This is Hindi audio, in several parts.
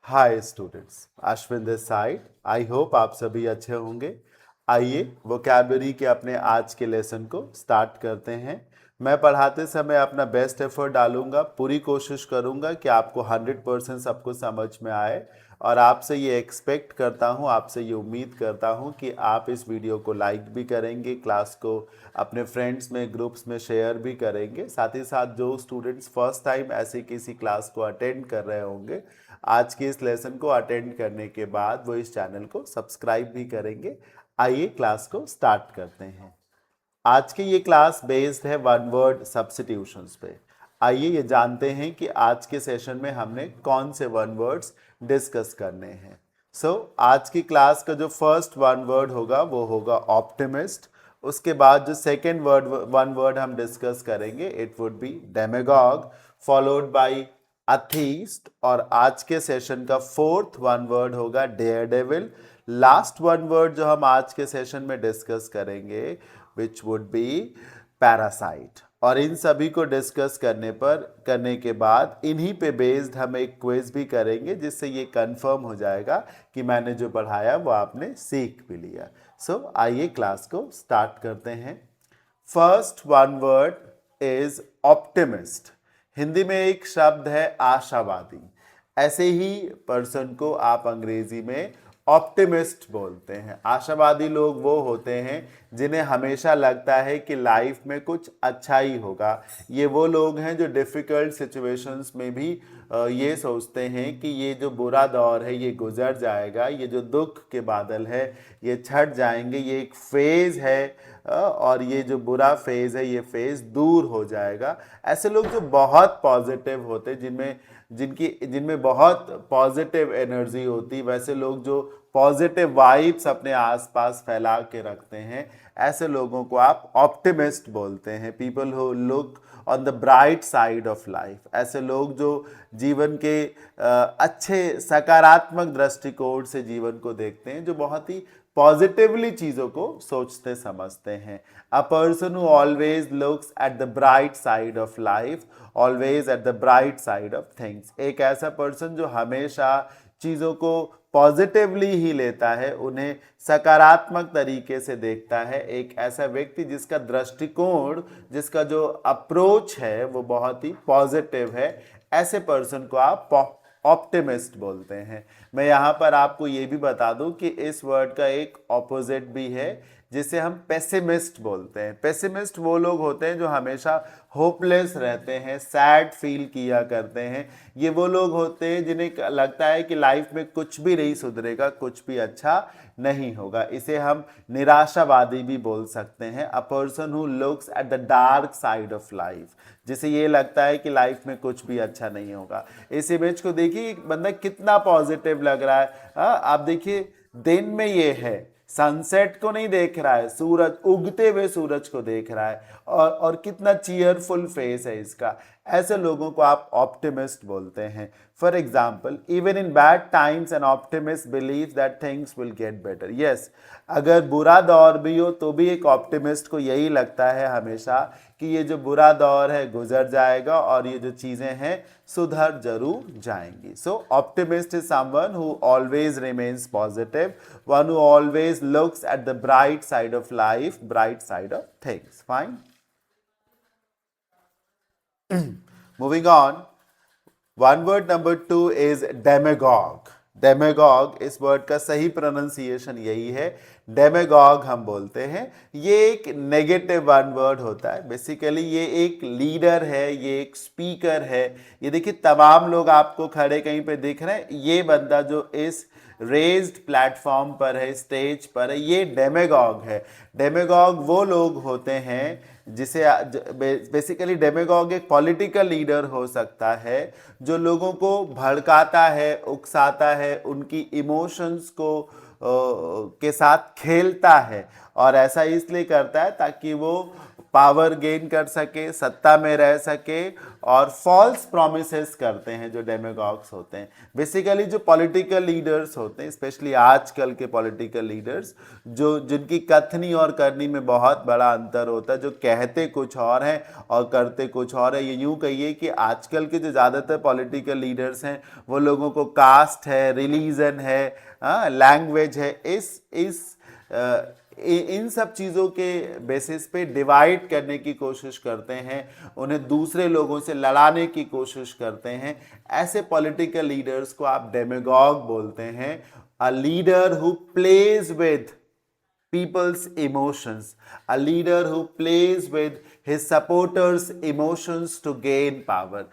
Hi students, Ashwin this side. I hope आप सभी अच्छे होंगे। आइए वोकैबुलरी के अपने आज के लेसन को स्टार्ट करते हैं। मैं पढ़ाते समय अपना बेस्ट एफर्ट डालूंगा, पूरी कोशिश करूंगा कि आपको 100% सब कुछ समझ में आए। और आपसे ये एक्सपेक्ट करता हूँ, आपसे ये उम्मीद करता हूँ कि आप इस वीडियो को लाइक भी करेंगे, क्लास को अपने फ्रेंड्स में ग्रुप्स में शेयर भी करेंगे। साथ ही साथ जो स्टूडेंट्स फर्स्ट टाइम ऐसी किसी क्लास को अटेंड कर रहे होंगे, आज के इस लेसन को अटेंड करने के बाद वो इस चैनल को सब्सक्राइब भी करेंगे। आइए क्लास को स्टार्ट करते हैं। आज की ये क्लास बेस्ड है वन वर्ड सब्स्टिट्यूशंस पे। आइए ये जानते हैं कि आज के सेशन में हमने कौन से वन वर्ड्स डिस्कस करने हैं। आज की क्लास का जो फर्स्ट वन वर्ड होगा वो होगा ऑप्टिमिस्ट। उसके बाद जो सेकेंड वन वर्ड हम डिस्कस करेंगे it would be demagogue, followed by atheist. और आज के सेशन का फोर्थ वन वर्ड होगा daredevil. Last one word जो हम आज के सेशन में डिस्कस करेंगे विच वुड बी पैरासाइट। और इन सभी को डिस्कस करने के बाद इन्हीं पे बेस्ड हम एक क्विज भी करेंगे, जिससे ये कंफर्म हो जाएगा कि मैंने जो पढ़ाया वो आपने सीख भी लिया। आइए क्लास को स्टार्ट करते हैं। First one word is optimist. Hindi में एक शब्द है आशावादी। ऐसे ही पर्सन को आप अंग्रेजी में ऑप्टिमिस्ट बोलते हैं। आशावादी लोग वो होते हैं जिन्हें हमेशा लगता है कि लाइफ में कुछ अच्छा ही होगा। ये वो लोग हैं जो डिफ़िकल्ट सिचुएशंस में भी ये सोचते हैं कि ये जो बुरा दौर है ये गुजर जाएगा, ये जो दुख के बादल है ये छट जाएंगे, ये एक फेज़ है और ये जो बुरा फेज़ है ये फेज़ दूर हो जाएगा। ऐसे लोग जो बहुत पॉजिटिव होते, जिनमें बहुत पॉजिटिव एनर्जी होती, वैसे लोग जो पॉजिटिव वाइब्स अपने आसपास फैला के रखते हैं, ऐसे लोगों को आप ऑप्टिमिस्ट बोलते हैं। People who look on the bright side of life. ऐसे लोग जो जीवन के अच्छे सकारात्मक दृष्टिकोण से जीवन को देखते हैं, जो बहुत ही पॉजिटिवली चीज़ों को सोचते समझते हैं। A person who always looks at the bright side of life, always at the bright side of things. एक ऐसा पर्सन जो हमेशा चीज़ों को पॉजिटिवली ही लेता है, उन्हें सकारात्मक तरीके से देखता है। एक ऐसा व्यक्ति जिसका दृष्टिकोण, जिसका जो अप्रोच है वो बहुत ही पॉजिटिव है, ऐसे पर्सन को आप ऑप्टिमिस्ट बोलते हैं। मैं यहाँ पर आपको ये भी बता दूं कि इस वर्ड का एक ऑपोजिट भी है जिसे हम पेसिमिस्ट बोलते हैं। पेसिमिस्ट वो लोग होते हैं जो हमेशा होपलेस रहते हैं, सैड फील किया करते हैं। ये वो लोग होते हैं जिन्हें लगता है कि लाइफ में कुछ भी नहीं सुधरेगा, कुछ भी अच्छा नहीं होगा। इसे हम निराशावादी भी बोल सकते हैं। A person who looks at the dark side of life, जिसे ये लगता है कि लाइफ में कुछ भी अच्छा नहीं होगा। इस इमेज को देखिए, बंदा कितना पॉजिटिव लग रहा है। आप देखिए, दिन में ये है, सनसेट को नहीं देख रहा है, सूरज उगते हुए सूरज को देख रहा है, और कितना चीयरफुल फेस है इसका। ऐसे लोगों को आप ऑप्टिमिस्ट बोलते हैं। For example, even in bad times an optimist believe that things will get better. Yes, अगर बुरा दौर भी हो तो भी एक ऑप्टिमिस्ट को यही लगता है हमेशा कि ये जो बुरा दौर है गुजर जाएगा और ये जो चीज़ें हैं सुधर जरूर जाएंगी। So optimist is someone who always remains positive, one who always looks at the bright side of life, bright side of things. Fine, moving on. One word number 2 is demagogue. Demagogue, इस वर्ड का सही प्रोनाउंसिएशन यही है, डेमेगॉग हम बोलते हैं। ये एक नेगेटिव वन वर्ड होता है। बेसिकली ये एक लीडर है, ये एक स्पीकर है। ये देखिए, तमाम लोग आपको खड़े कहीं पे दिख रहे हैं। ये बंदा जो इस रेज्ड प्लेटफॉर्म पर है, स्टेज पर है, ये डेमेगॉग है। डेमेगॉग वो लोग होते हैं जिसे बेसिकली डेमेगॉग एक पॉलिटिकल लीडर हो सकता है जो लोगों को भड़काता है, उकसाता है, उनकी इमोशंस को के साथ खेलता है। और ऐसा इसलिए करता है ताकि वो पावर गेन कर सके, सत्ता में रह सके, और फॉल्स प्रोमिसेस करते हैं जो डेमागॉग्स होते हैं। बेसिकली जो पॉलिटिकल लीडर्स होते हैं, स्पेशली आजकल के पॉलिटिकल लीडर्स, जो जिनकी कथनी और करनी में बहुत बड़ा अंतर होता है, जो कहते कुछ और हैं और करते कुछ और है। ये यूं कहिए कि आजकल के जो ज़्यादातर पॉलिटिकल लीडर्स हैं वो लोगों को कास्ट है, रिलीजन है, लैंग्वेज है, इन सब चीज़ों के बेसिस पे डिवाइड करने की कोशिश करते हैं, उन्हें दूसरे लोगों से लड़ाने की कोशिश करते हैं। ऐसे पॉलिटिकल लीडर्स को आप डेमागॉग बोलते हैं। A leader who plays with people's emotions, a leader who plays with his supporters emotions to gain power।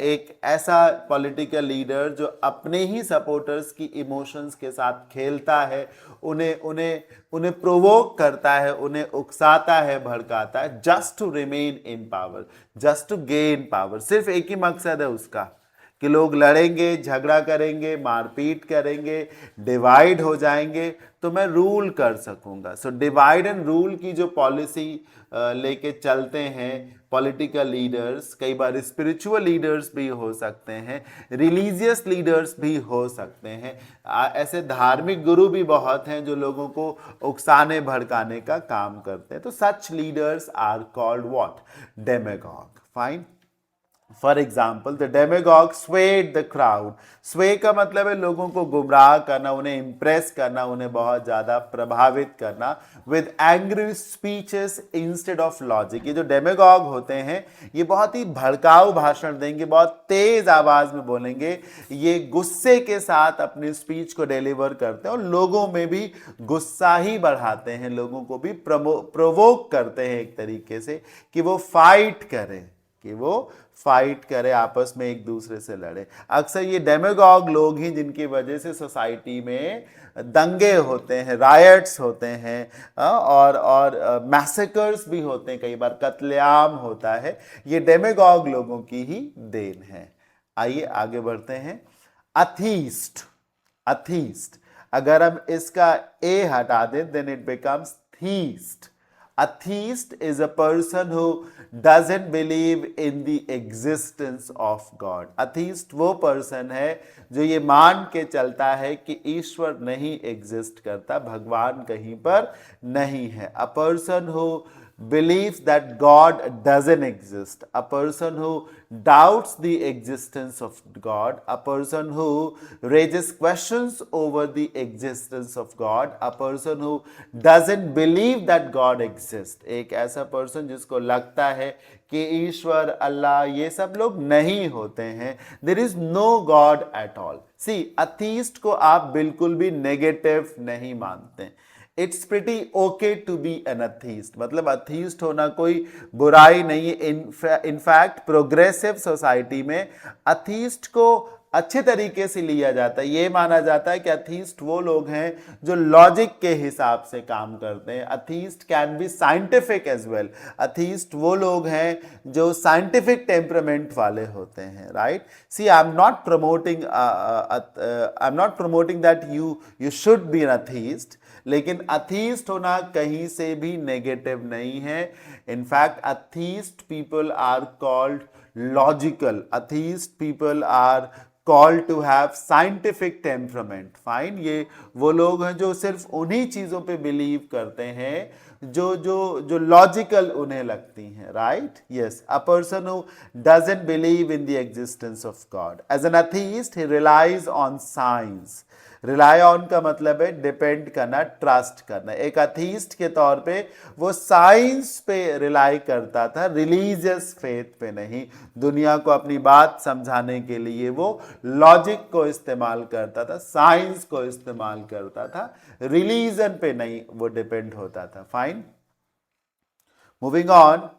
एक ऐसा पॉलिटिकल लीडर जो अपने ही सपोर्टर्स की इमोशंस के साथ खेलता है, उन्हें उन्हें उन्हें प्रोवोक करता है, उन्हें उकसाता है, भड़काता है, just to remain in power, just to gain power. सिर्फ एक ही मकसद है उसका कि लोग लड़ेंगे, झगड़ा करेंगे, मारपीट करेंगे, डिवाइड हो जाएंगे तो मैं रूल कर सकूंगा। सो डिवाइड एंड रूल की जो पॉलिसी लेके चलते हैं पॉलिटिकल लीडर्स, कई बार स्पिरिचुअल लीडर्स भी हो सकते हैं, रिलीजियस लीडर्स भी हो सकते हैं, ऐसे धार्मिक गुरु भी बहुत हैं जो लोगों को उकसाने भड़काने का काम करते हैं। तो such leaders are called what? Demagogue. Fine. For example the demagogue swayed the crowd. Sway का मतलब है लोगों को गुमराह करना, उन्हें इंप्रेस करना, उन्हें बहुत ज्यादा प्रभावित करना, with angry speeches instead of logic. ये जो डेमागॉग होते हैं ये बहुत ही भड़काऊ भाषण देंगे, बहुत तेज आवाज में बोलेंगे, ये गुस्से के साथ अपनी स्पीच को डिलीवर करते हैं और लोगों में भी गुस्सा ही बढ़ाते हैं, लोगों को भी प्रोवोक करते हैं एक तरीके से कि वो फाइट करें, आपस में एक दूसरे से लड़े। अक्सर ये डेमागॉग लोग ही जिनकी वजह से सोसाइटी में दंगे होते हैं, रायट्स होते हैं और मैसेकर्स भी होते हैं, कई बार कत्लेआम होता है। ये डेमागॉग लोगों की ही देन है। आइए आगे बढ़ते हैं। अथीस्ट। अथीस्ट अगर हम इसका ए हटा दें then it becomes theist. A theist is a person who doesn't believe in the existence of God। Atheist वो person है जो ये मान के चलता है कि ईश्वर नहीं एग्जिस्ट करता, भगवान कहीं पर नहीं है। A person who believes that God doesn't exist, a person who doubts the existence of God, a person who raises questions over the existence of God, a person who doesn't believe that God exists। एक ऐसा पर्सन जिसको लगता है कि ईश्वर, अल्लाह, ये सब लोग नहीं होते हैं, there is no God at all। See, atheist को आप बिल्कुल भी नेगेटिव नहीं मानते। It's pretty okay to be an atheist, मतलब अथीस्ट होना कोई बुराई नहीं है। इनफैक्ट प्रोग्रेसिव सोसाइटी में अथीस्ट को अच्छे तरीके से लिया जाता है। ये माना जाता है कि अथीस्ट वो लोग हैं जो लॉजिक के हिसाब से काम करते हैं। Atheist can be scientific as well. Atheist वो लोग हैं जो साइंटिफिक टेम्परामेंट वाले होते हैं, right. See I am not promoting that you should be an atheist, लेकिन अथीस्ट होना कहीं से भी नेगेटिव नहीं है। In fact atheist people are called logical, atheist people are called to have scientific temperament. Fine. ये वो लोग हैं जो सिर्फ उन्हीं चीजों पे बिलीव करते हैं जो जो जो लॉजिकल उन्हें लगती हैं, right. Yes, a person who doesn't believe in the existence of God. As an atheist he relies on science. Rely on का मतलब है डिपेंड करना, ट्रस्ट करना। एक अथीस्ट के तौर पे वो साइंस पे रिलाई करता था, रिलीजियस फेथ पे नहीं। दुनिया को अपनी बात समझाने के लिए वो लॉजिक को इस्तेमाल करता था, साइंस को इस्तेमाल करता था, रिलीजन पे नहीं वो डिपेंड होता था। Fine. Moving on,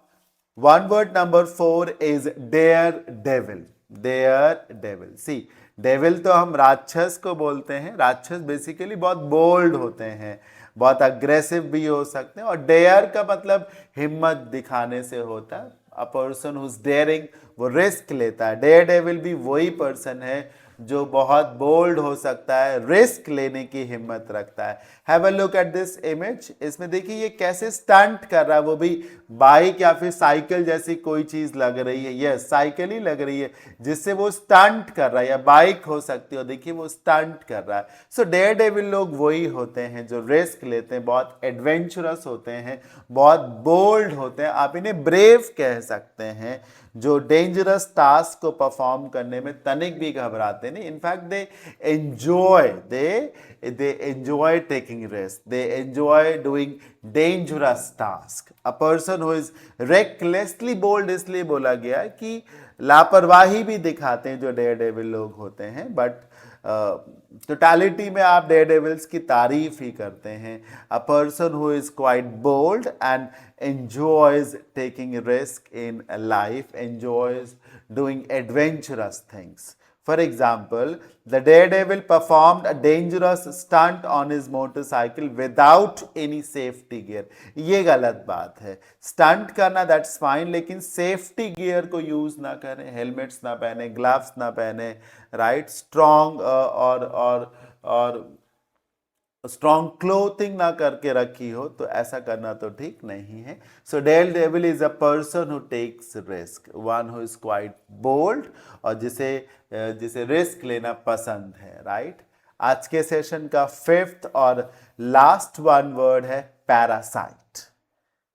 one word number 4 is daredevil. Daredevil. See, devil तो हम राक्षस को बोलते हैं। राक्षस बेसिकली बहुत बोल्ड होते हैं, बहुत अग्रेसिव भी हो सकते हैं। और डेयर का मतलब हिम्मत दिखाने से होता है। A person who is daring, वो रिस्क लेता है। डेयर डेविल भी वही पर्सन है जो बहुत बोल्ड हो सकता है, रिस्क लेने की हिम्मत रखता है। Have a look at this image. इसमें देखिए ये कैसे स्टंट कर रहा है, वो भी बाइक या फिर साइकिल जैसी कोई चीज लग रही है, यस साइकिल ही लग रही है जिससे वो स्टंट कर रहा है, या बाइक हो सकती है, देखिए वो स्टंट कर रहा है। सो डेयर डेविल लोग वही होते हैं जो रिस्क लेते हैं, बहुत एडवेंचरस होते हैं, बहुत बोल्ड होते हैं, आप इन्हें ब्रेव कह सकते हैं, जो डेंजरस टास्क को परफॉर्म करने में तनिक भी घबराते नहीं। In fact they enjoy taking risk, they enjoy doing dangerous task. A person who is recklessly bold इसलिए बोला गया कि लापरवाही भी दिखाते हैं जो डेयर डेविल लोग होते हैं, बट टोटालिटी में आप डेयर डेविल्स की तारीफ ही करते हैं। A person who is quite bold and enjoys taking risk in life, enjoys doing adventurous things. For example, the daredevil performed a dangerous stunt on his motorcycle without any safety gear. ये गलत बात है। स्टंट करना दैट्स फाइन, लेकिन सेफ्टी गियर को यूज ना करें, हेलमेट्स ना पहने, ग्लव्स ना पहने, राइट, स्ट्रॉन्ग और स्ट्रॉन्ग क्लोथिंग ना करके रखी हो, तो ऐसा करना तो ठीक नहीं है। So daredevil is a person who takes risk, one who is quite bold, और जिसे रिस्क लेना पसंद है, राइट। आज के सेशन का फिफ्थ और लास्ट वन वर्ड है पैरासाइट।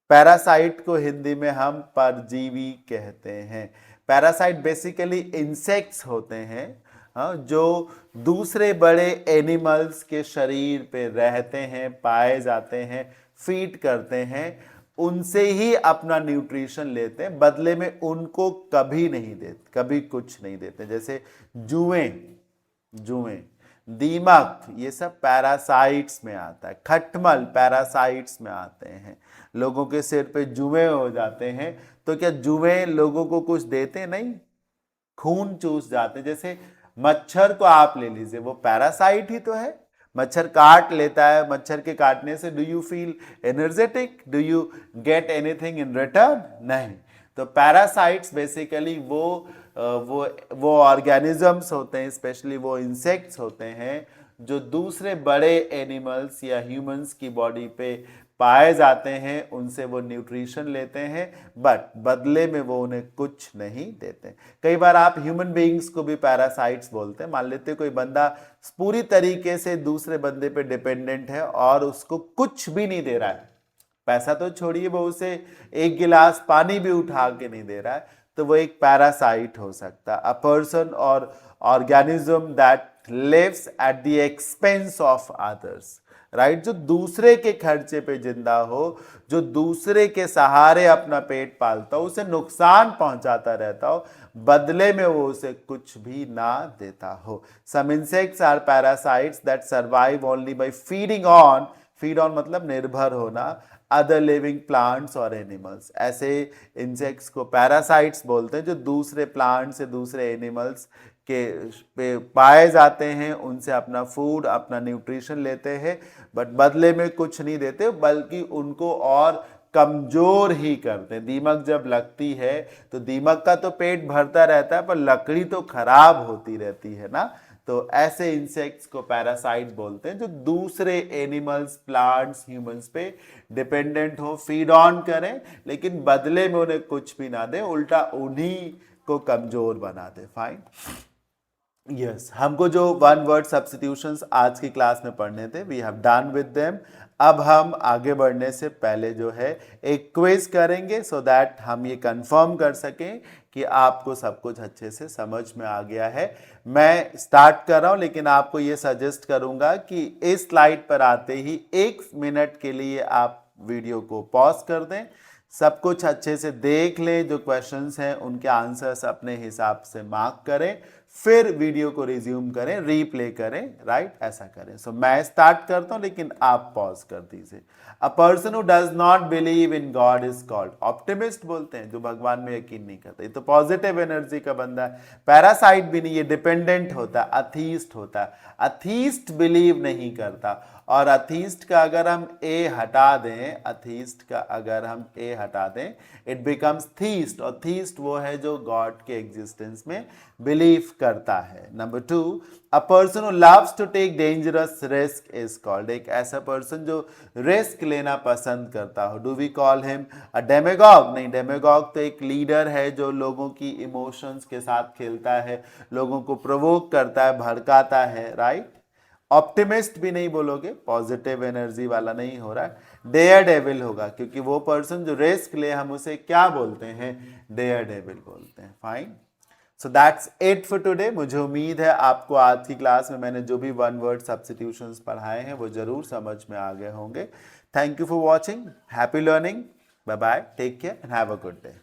पैरासाइट को हिंदी में हम परजीवी कहते हैं। पैरासाइट बेसिकली इंसेक्ट्स होते हैं जो दूसरे बड़े एनिमल्स के शरीर पे रहते हैं, पाए जाते हैं, फीड करते हैं, उनसे ही अपना न्यूट्रिशन लेते हैं, बदले में उनको कभी नहीं देते, कभी कुछ नहीं देते। जैसे जुएं, दीमक, ये सब पैरासाइट्स में आता है। खटमल पैरासाइट्स में आते हैं। लोगों के सिर पे जुएं हो जाते हैं, तो क्या जुएं लोगों को कुछ देते? नहीं, खून चूस जाते। जैसे मच्छर को आप ले लीजिए, वो पैरासाइट ही तो है, मच्छर काट लेता है, मच्छर के काटने से do you feel energetic, do you get anything in return? नहीं। तो पैरासाइट्स बेसिकली वो ऑर्गेनिजम्स होते हैं, स्पेशली वो इंसेक्ट्स होते हैं जो दूसरे बड़े एनिमल्स या ह्यूमंस की बॉडी पे पाए जाते हैं, उनसे वो न्यूट्रिशन लेते हैं, बट बदले में वो उन्हें कुछ नहीं देते। कई बार आप ह्यूमन बीइंग्स को भी पैरासाइट्स बोलते हैं। मान लेते कोई बंदा पूरी तरीके से दूसरे बंदे पे डिपेंडेंट है और उसको कुछ भी नहीं दे रहा है, पैसा तो छोड़िए, वो उसे एक गिलास पानी भी उठा के नहीं दे रहा है, तो वो एक पैरासाइट हो सकता है। अ पर्सन और organism that lives at the expense of others, right, जो दूसरे के खर्चे पे जिंदा हो, जो दूसरे के सहारे अपना पेट पालता हो, उसे नुकसान पहुंचाता रहता हो, बदले में वो उसे कुछ भी ना देता हो। Some insects are parasites that survive only by feed on मतलब निर्भर होना, अदर लिविंग प्लांट्स और एनिमल्स। ऐसे इंसेक्ट्स को पैरासाइट्स बोलते हैं जो दूसरे प्लांट्स से, दूसरे एनिमल्स के पे पाए जाते हैं, उनसे अपना फूड, अपना न्यूट्रिशन लेते हैं, बट बदले में कुछ नहीं देते, बल्कि उनको और कमजोर ही करते हैं। दीमक जब लगती है तो दीमक का तो पेट भरता रहता है, पर लकड़ी तो खराब होती रहती है ना। तो ऐसे इंसेक्ट्स को पैरासाइट बोलते हैं जो दूसरे एनिमल्स, प्लांट्स, ह्यूमंस पे डिपेंडेंट हो, फीड ऑन करें, लेकिन बदले में उन्हें कुछ भी ना दे, उल्टा उन्हीं को कमजोर बना दे। फाइन, यस, हमको जो वन वर्ड सब्स्टिट्यूशंस आज की क्लास में पढ़ने थे, we have done with them. अब हम आगे बढ़ने से पहले जो है एक क्विज करेंगे, सो दैट हम ये कंफर्म कर सकें कि आपको सब कुछ अच्छे से समझ में आ गया है। मैं स्टार्ट कर रहा हूं, लेकिन आपको ये सजेस्ट करूंगा कि इस स्लाइड पर आते ही 1 मिनट के लिए आप वीडियो को पॉज कर दें, सब कुछ अच्छे से देख लें, जो क्वेश्चंस हैं उनके आंसर्स अपने हिसाब से मार्क करें, फिर वीडियो को रिज्यूम करें, रीप्ले करें, राइट, ऐसा करें। सो मैं स्टार्ट करता हूं, लेकिन आप पॉज कर दीजिए। अ person who does not believe in God is called optimist, बोलते हैं जो भगवान में यकीन नहीं करते। ये तो पॉजिटिव एनर्जी का बंदा है। पैरासाइट भी नहीं, ये डिपेंडेंट होता है, अथीस्ट होता है। अथीस्ट बिलीव नहीं करता, और अथीस्ट का अगर हम ए हटा दें, अथीस्ट का अगर हम ए हटा दें, इट बिकम्स थीस्ट, और थीस्ट वो है जो गॉड के एग्जिस्टेंस में बिलीव करता है। Number 2, a person who loves to take dangerous risk is called, एक ऐसा पर्सन जो रिस्क लेना पसंद करता हो। Do we call him a demagogue? नहीं, डेमेगॉग तो एक लीडर है जो लोगों की इमोशंस के साथ खेलता है, लोगों को प्रोवोक करता है, भड़काता है, राइट। ऑप्टिमिस्ट भी नहीं बोलोगे, पॉजिटिव एनर्जी वाला नहीं हो रहा है। डेयर डेविल होगा, क्योंकि वो पर्सन जो रिस्क ले हम उसे क्या बोलते हैं? डेयर डेविल बोलते हैं। Fine, so that's it for today. मुझे उम्मीद है आपको आज की क्लास में मैंने जो भी वन वर्ड सब्स्टिट्यूशंस पढ़ाए हैं वो जरूर समझ में आ गए होंगे। Thank you for watching, happy learning, bye bye, take care and have a good day.